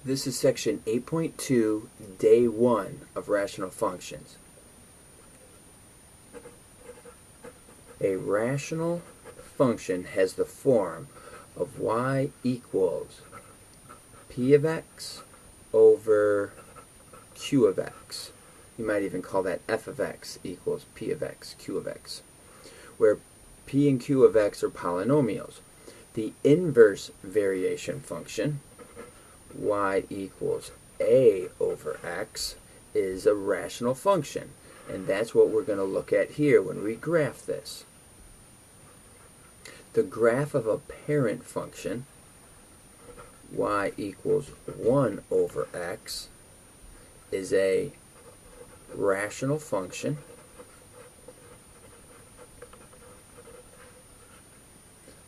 This is section 8.2, day 1 of rational functions. A rational function has the form of y equals p of x over q of x. You might even call that f of x equals p of x, q of x, where p and q of x are polynomials. The inverse variation function, y equals a over x, is a rational function, and that's what we're going to look at here when we graph this. The graph of a parent function, y equals 1 over x, is a rational function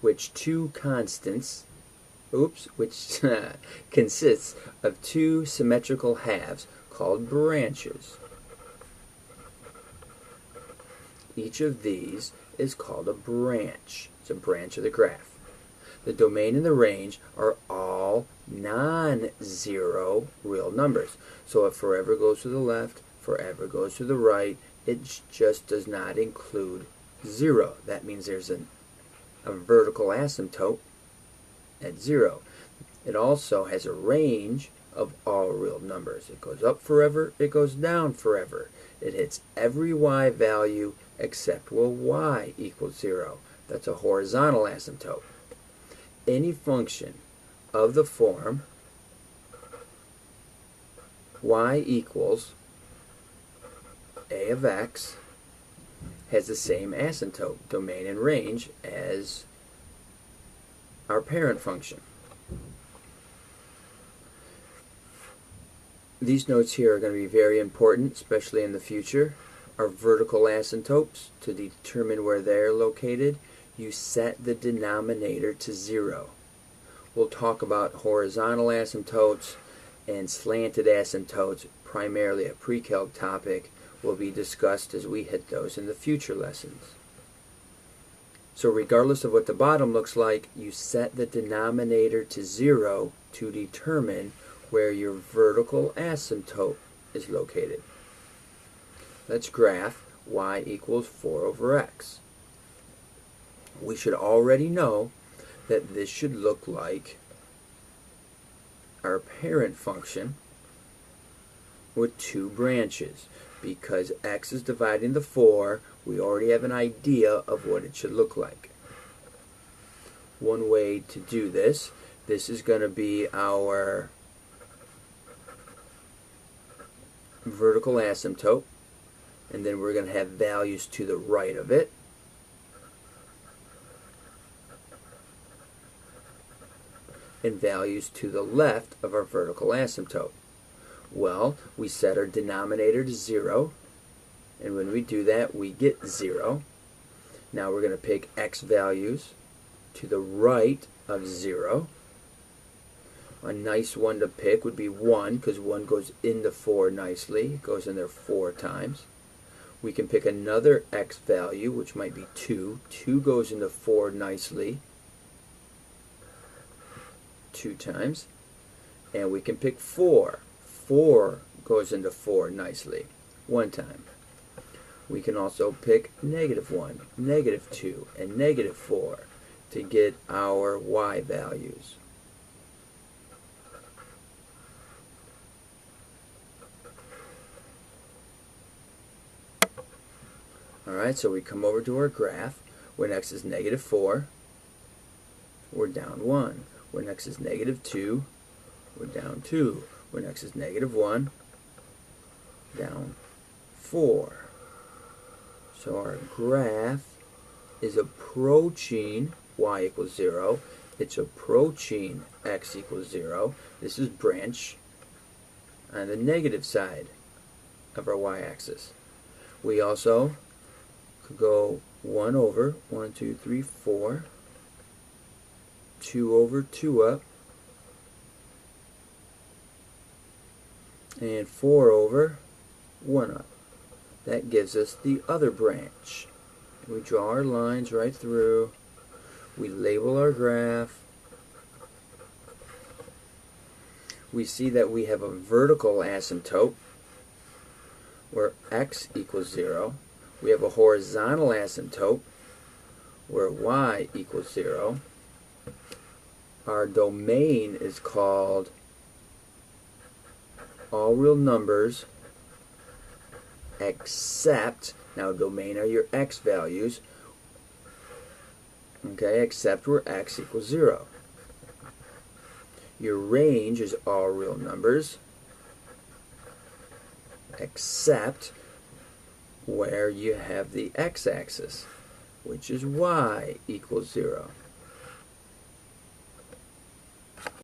which consists of two symmetrical halves called branches. Each of these is called a branch. It's a branch of the graph. The domain and the range are all non-zero real numbers. So if forever goes to the left, forever goes to the right, it just does not include 0. That means there's a vertical asymptote at 0. It also has a range of all real numbers. It goes up forever, it goes down forever. It hits every y value except y equals 0. That's a horizontal asymptote. Any function of the form y equals a of x has the same asymptote, domain, and range as our parent function. These notes here are going to be very important, especially in the future. Our vertical asymptotes, to determine where they're located, you set the denominator to 0. We'll talk about horizontal asymptotes and slanted asymptotes, primarily a pre-calc topic, will be discussed as we hit those in the future lessons. So regardless of what the bottom looks like, you set the denominator to 0 to determine where your vertical asymptote is located. Let's graph y equals 4 over x. We should already know that this should look like our parent function with two branches. Because x is dividing the 4, we already have an idea of what it should look like. One way to do this is going to be our vertical asymptote, and then we're going to have values to the right of it. And values to the left of our vertical asymptote. Well, we set our denominator to 0, and when we do that, we get 0. Now we're going to pick x values to the right of 0. A nice one to pick would be 1, because 1 goes into 4 nicely. It goes in there 4 times. We can pick another x value, which might be 2. 2 goes into 4 nicely 2 times. And we can pick 4. 4 goes into 4 nicely 1 time. We can also pick -1, -2, and -4 to get our y values. Alright, so we come over to our graph. When x is -4, we're down 1. When x is -2, we're down 2. When x is -1, down 4. So our graph is approaching y equals 0. It's approaching x equals 0. This is branch on the negative side of our y-axis. We also could go 1 over, 1, 2, 3, 4, 2 over, 2 up, and 4 over, 1 up. That gives us the other branch. We draw our lines right through. We label our graph. we see that we have a vertical asymptote where x equals 0. We have a horizontal asymptote where y equals 0. Our domain is called all real numbers except, now domain are your x values, okay, except where x equals 0. Your range is all real numbers except where you have the x-axis, which is y equals 0.